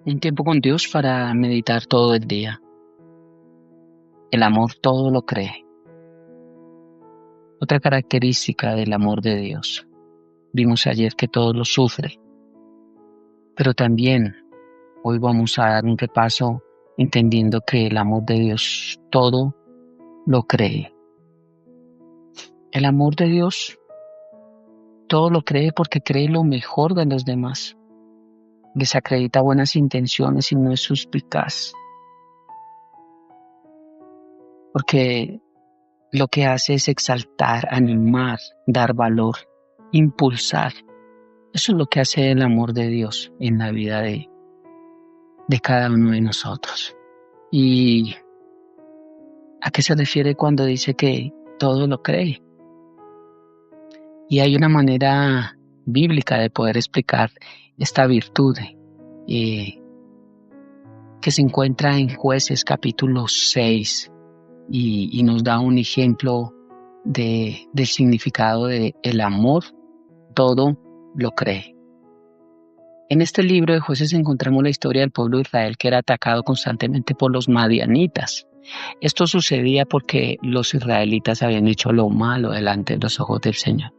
Un tiempo con Dios para meditar todo el día. El amor todo lo cree. Otra característica del amor de Dios. Vimos ayer que todo lo sufre. Pero también hoy vamos a dar un repaso entendiendo que el amor de Dios todo lo cree. El amor de Dios todo lo cree porque cree lo mejor de los demás. Desacredita buenas intenciones y no es suspicaz. Porque lo que hace es exaltar, animar, dar valor, impulsar. Eso es lo que hace el amor de Dios en la vida de cada uno de nosotros. ¿Y a qué se refiere cuando dice que todo lo cree? Y hay una manera bíblica de poder explicar esta virtud que se encuentra en Jueces capítulo 6 y nos da un ejemplo del significado de el amor, todo lo cree. En este libro de Jueces encontramos la historia del pueblo de Israel que era atacado constantemente por los madianitas. Esto sucedía porque los israelitas habían hecho lo malo delante de los ojos del Señor.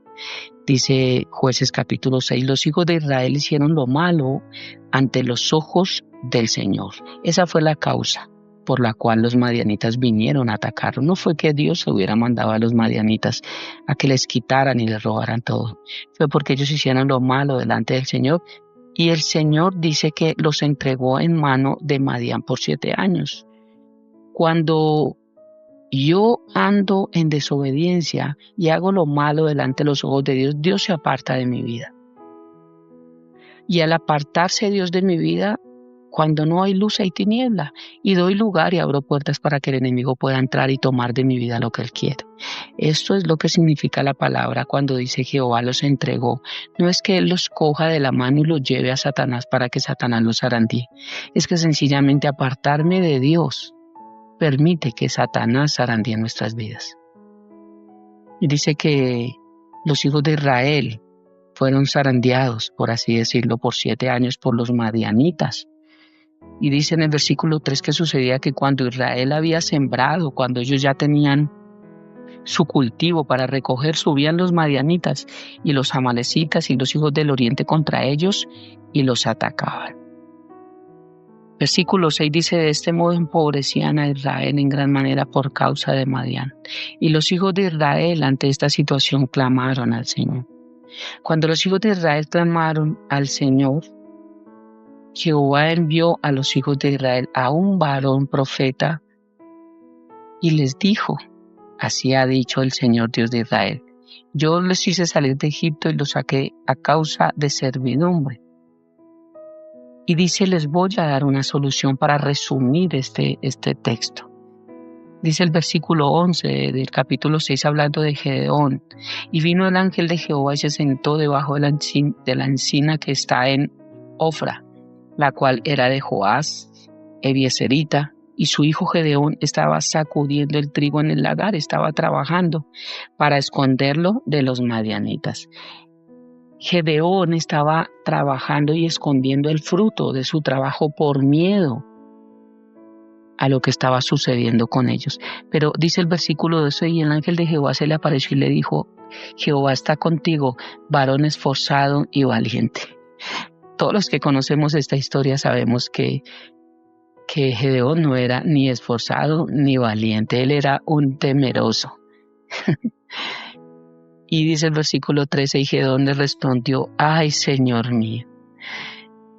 Dice Jueces capítulo 6, los hijos de Israel hicieron lo malo ante los ojos del Señor. Esa fue la causa por la cual los madianitas vinieron a atacarlo. No fue que Dios hubiera mandado a los madianitas a que les quitaran y les robaran todo. Fue porque ellos hicieron lo malo delante del Señor y el Señor dice que los entregó en mano de Madián por 7 años. Cuando yo ando en desobediencia y hago lo malo delante de los ojos de Dios, Dios se aparta de mi vida. Y al apartarse Dios de mi vida, cuando no hay luz hay tiniebla, y doy lugar y abro puertas para que el enemigo pueda entrar y tomar de mi vida lo que él quiere. Esto es lo que significa la palabra cuando dice Jehová los entregó. No es que él los coja de la mano y los lleve a Satanás para que Satanás los zarandee. Es que sencillamente apartarme de Dios permite que Satanás zarandee nuestras vidas. Y dice que los hijos de Israel fueron zarandeados, por así decirlo, por 7 años por los madianitas. Y dice en el versículo 3 que sucedía que cuando Israel había sembrado, cuando ellos ya tenían su cultivo para recoger, subían los madianitas y los amalecitas y los hijos del oriente contra ellos y los atacaban. Versículo 6 dice, de este modo empobrecían a Israel en gran manera por causa de Madián. Y los hijos de Israel ante esta situación clamaron al Señor. Cuando los hijos de Israel clamaron al Señor, Jehová envió a los hijos de Israel a un varón profeta y les dijo, así ha dicho el Señor Dios de Israel, yo les hice salir de Egipto y los saqué a causa de servidumbre. Y dice, les voy a dar una solución para resumir este texto. Dice el versículo 11 del capítulo 6 hablando de Gedeón. Y vino el ángel de Jehová y se sentó debajo de la encina que está en Ofra, la cual era de Joás, Ebieserita, y su hijo Gedeón estaba sacudiendo el trigo en el lagar, estaba trabajando para esconderlo de los madianitas. Gedeón estaba trabajando y escondiendo el fruto de su trabajo por miedo a lo que estaba sucediendo con ellos. Pero dice el versículo 12, y el ángel de Jehová se le apareció y le dijo, Jehová está contigo, varón esforzado y valiente. Todos los que conocemos esta historia sabemos que Gedeón no era ni esforzado ni valiente, él era un temeroso. Y dice el versículo 13, y Gedeón le respondió, ay, Señor mío,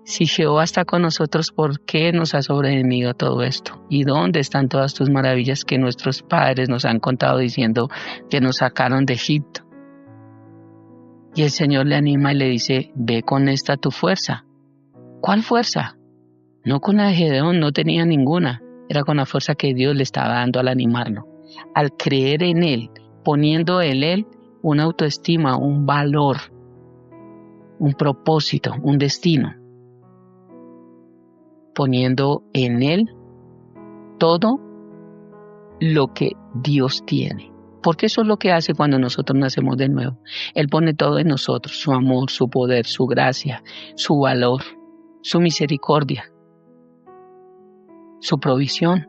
si Jehová está con nosotros, ¿por qué nos ha sobrevenido todo esto? ¿Y dónde están todas tus maravillas que nuestros padres nos han contado diciendo que nos sacaron de Egipto? Y el Señor le anima y le dice, ve con esta tu fuerza. ¿Cuál fuerza? No con la de Gedeón, no tenía ninguna. Era con la fuerza que Dios le estaba dando al animarlo. Al creer en Él, poniendo en Él una autoestima, un valor, un propósito, un destino. Poniendo en Él todo lo que Dios tiene. Porque eso es lo que hace cuando nosotros nacemos de nuevo. Él pone todo en nosotros, su amor, su poder, su gracia, su valor, su misericordia. su provisión,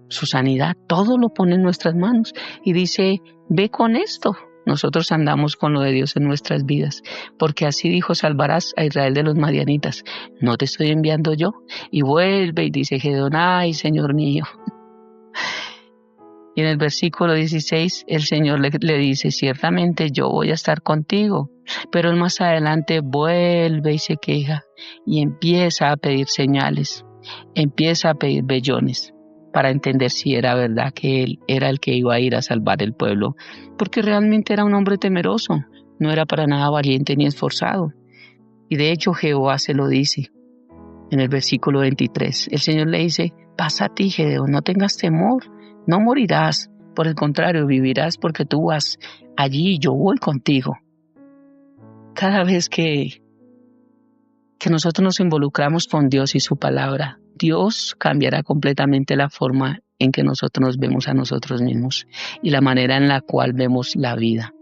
su sanidad, todo lo pone en nuestras manos y dice, ve con esto. Nosotros andamos con lo de Dios en nuestras vidas, porque así dijo, salvarás a Israel de los madianitas. ¿No te estoy enviando yo? Y vuelve y dice Gedeón, ay, Señor mío. Y en el versículo 16 el Señor le dice, ciertamente yo voy a estar contigo. Pero más adelante vuelve y se queja y empieza a pedir señales, empieza a pedir vellones para entender si era verdad que él era el que iba a ir a salvar el pueblo, porque realmente era un hombre temeroso, no era para nada valiente ni esforzado. Y de hecho Jehová se lo dice en el versículo 23. El Señor le dice, pasa a ti, Gedeón, no tengas temor, no morirás, por el contrario, vivirás porque tú vas allí y yo voy contigo. Cada vez que nosotros nos involucramos con Dios y su palabra, Dios cambiará completamente la forma en que nosotros nos vemos a nosotros mismos y la manera en la cual vemos la vida.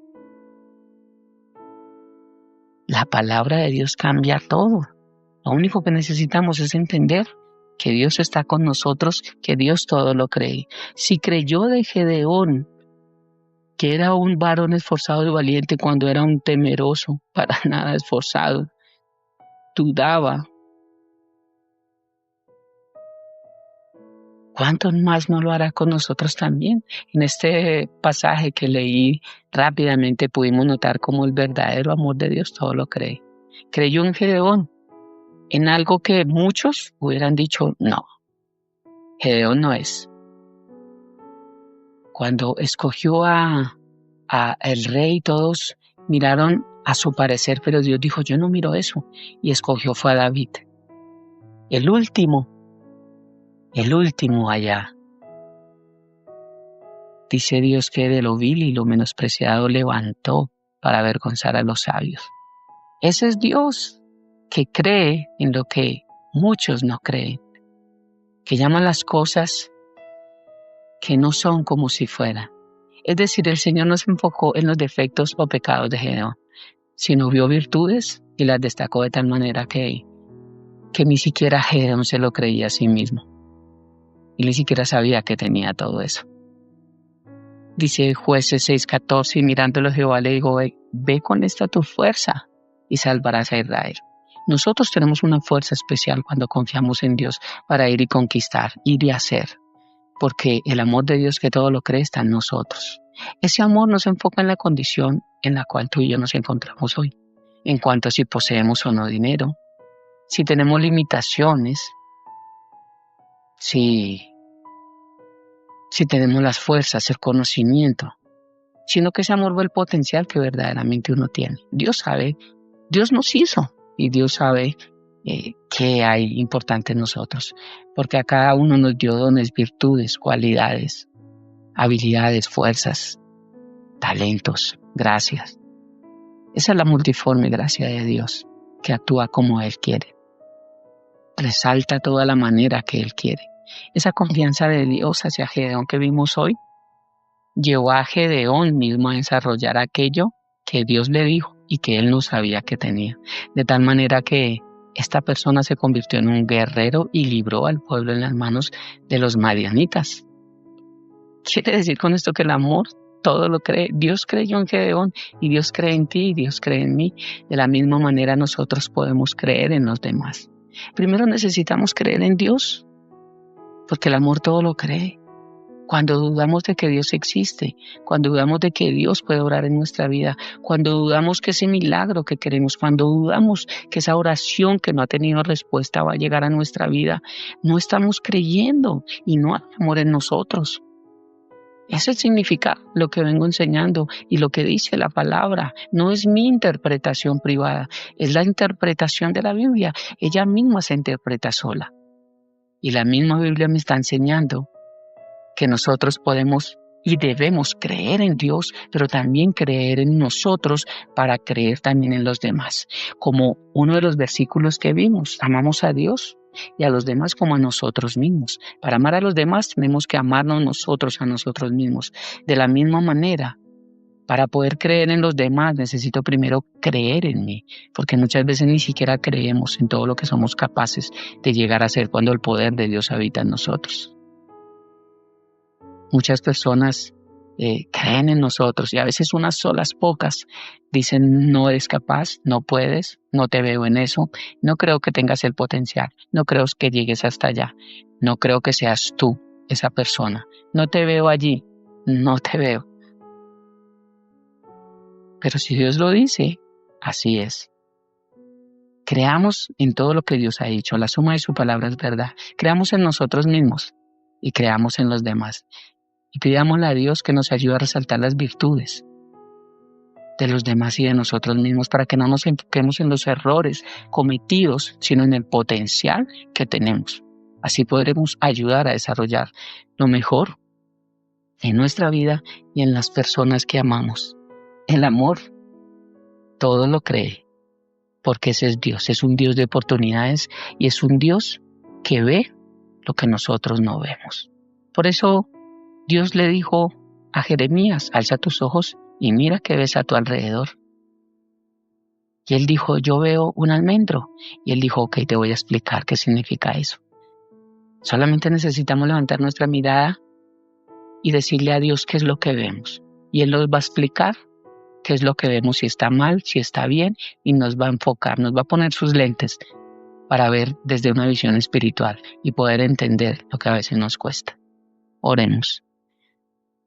La palabra de Dios cambia todo. Lo único que necesitamos es entender que Dios está con nosotros, que Dios todo lo cree. Si creyó de Gedeón, que era un varón esforzado y valiente cuando era un temeroso, para nada esforzado, dudaba, ¿cuánto más no lo hará con nosotros también? En este pasaje que leí rápidamente pudimos notar cómo el verdadero amor de Dios todo lo cree. Creyó en Gedeón, en algo que muchos hubieran dicho, no, Gedeón no es. Cuando escogió a el rey, todos miraron a su parecer, pero Dios dijo, yo no miro eso, y escogió fue a David. El último allá. Dice Dios que de lo vil y lo menospreciado levantó para avergonzar a los sabios. Ese es Dios que cree en lo que muchos no creen, que llama las cosas que no son como si fueran. Es decir, el Señor no se enfocó en los defectos o pecados de Gedeón, sino vio virtudes y las destacó de tal manera que ni siquiera Gedeón se lo creía a sí mismo. Y ni siquiera sabía que tenía todo eso. Dice Jueces 6:14, y mirándolo Jehová le dijo, ve con esta tu fuerza y salvarás a Israel. Nosotros tenemos una fuerza especial cuando confiamos en Dios para ir y conquistar, ir y hacer, porque el amor de Dios que todo lo cree está en nosotros. Ese amor no se enfoca en la condición en la cual tú y yo nos encontramos hoy, en cuanto a si poseemos o no dinero, si tenemos limitaciones, si tenemos las fuerzas, el conocimiento, sino que ese amor ve el potencial que verdaderamente uno tiene. Dios sabe, Dios nos hizo y Dios sabe qué hay importante en nosotros, porque a cada uno nos dio dones, virtudes, cualidades, habilidades, fuerzas, talentos, gracias. Esa es la multiforme gracia de Dios, que actúa como Él quiere. Resalta toda la manera que Él quiere. Esa confianza de Dios hacia Gedeón que vimos hoy llevó a Gedeón mismo a desarrollar aquello que Dios le dijo y que él no sabía que tenía. De tal manera que esta persona se convirtió en un guerrero y libró al pueblo en las manos de los madianitas. Quiere decir con esto que el amor todo lo cree. Dios creyó en Gedeón y Dios cree en ti y Dios cree en mí. De la misma manera nosotros podemos creer en los demás. Primero necesitamos creer en Dios, porque el amor todo lo cree. Cuando dudamos de que Dios existe, cuando dudamos de que Dios puede orar en nuestra vida, cuando dudamos que ese milagro que queremos, cuando dudamos que esa oración que no ha tenido respuesta va a llegar a nuestra vida, no estamos creyendo y no hay amor en nosotros. Eso significa lo que vengo enseñando y lo que dice la palabra. No es mi interpretación privada, es la interpretación de la Biblia. Ella misma se interpreta sola. Y la misma Biblia me está enseñando que nosotros podemos y debemos creer en Dios, pero también creer en nosotros para creer también en los demás. Como uno de los versículos que vimos, amamos a Dios y a los demás como a nosotros mismos. Para amar a los demás tenemos que amarnos nosotros a nosotros mismos. De la misma manera, Para poder creer en los demás necesito primero creer en mí, porque muchas veces ni siquiera creemos en todo lo que somos capaces de llegar a ser cuando el poder de Dios habita en nosotros. Muchas personas creen en nosotros y a veces unas solas pocas dicen no eres capaz, no puedes, no te veo en eso, no creo que tengas el potencial, no creo que llegues hasta allá, no creo que seas tú esa persona, no te veo allí, no te veo. Pero si Dios lo dice, así es. Creamos en todo lo que Dios ha dicho, la suma de su palabra es verdad. Creamos en nosotros mismos y creamos en los demás. Y pidámosle a Dios que nos ayude a resaltar las virtudes de los demás y de nosotros mismos para que no nos enfoquemos en los errores cometidos, sino en el potencial que tenemos. Así podremos ayudar a desarrollar lo mejor en nuestra vida y en las personas que amamos. El amor todo lo cree, porque ese es Dios, es un Dios de oportunidades y es un Dios que ve lo que nosotros no vemos. Por eso Dios le dijo a Jeremías, alza tus ojos y mira qué ves a tu alrededor. Y él dijo, yo veo un almendro. Y él dijo, ok, te voy a explicar qué significa eso. Solamente necesitamos levantar nuestra mirada y decirle a Dios qué es lo que vemos. Y Él nos va a explicar qué es lo que vemos, si está mal, si está bien, y nos va a enfocar, nos va a poner sus lentes para ver desde una visión espiritual y poder entender lo que a veces nos cuesta. Oremos.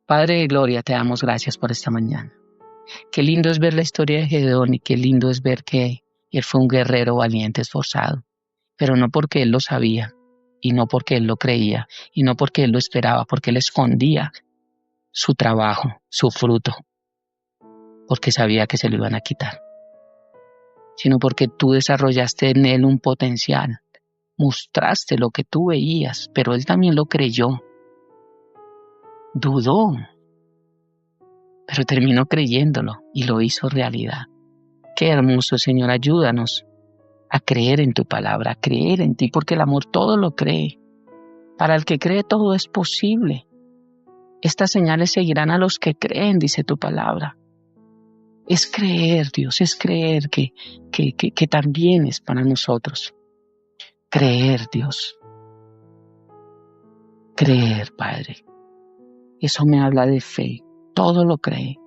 Padre de gloria, te damos gracias por esta mañana. Qué lindo es ver la historia de Gedeón y qué lindo es ver que él fue un guerrero valiente, esforzado, pero no porque él lo sabía y no porque él lo creía y no porque él lo esperaba, porque él escondía su trabajo, su fruto, porque sabía que se lo iban a quitar, sino porque tú desarrollaste en él un potencial, mostraste lo que tú veías, pero él también lo creyó, dudó, pero terminó creyéndolo y lo hizo realidad. Qué hermoso, Señor, ayúdanos a creer en tu palabra, a creer en ti, porque el amor todo lo cree. Para el que cree todo es posible. Estas señales seguirán a los que creen, dice tu palabra. Es creer, Dios, es creer que también es para nosotros. Creer, Dios. Creer, Padre. Eso me habla de fe. Todo lo cree.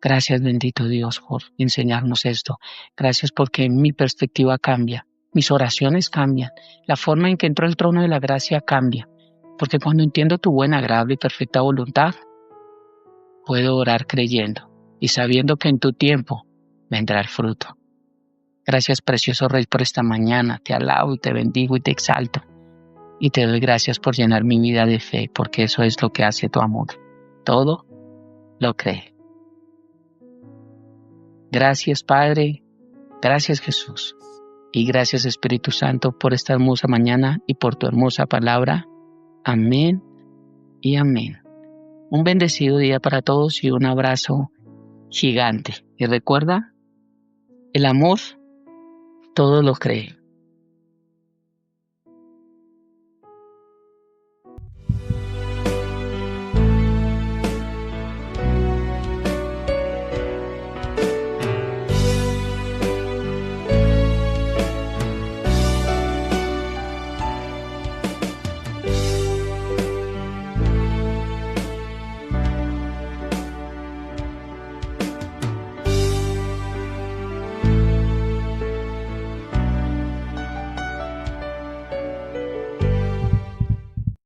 Gracias, bendito Dios, por enseñarnos esto. Gracias porque mi perspectiva cambia. Mis oraciones cambian. La forma en que entro al trono de la gracia cambia. Porque cuando entiendo tu buena, agradable y perfecta voluntad, puedo orar creyendo y sabiendo que en tu tiempo vendrá el fruto. Gracias, precioso Rey, por esta mañana. Te alabo y te bendigo y te exalto. Y te doy gracias por llenar mi vida de fe, porque eso es lo que hace tu amor. Todo lo cree. Gracias, Padre. Gracias, Jesús. Y gracias, Espíritu Santo, por esta hermosa mañana y por tu hermosa palabra. Amén y amén. Un bendecido día para todos y un abrazo gigante. Y recuerda, el amor todo lo cree.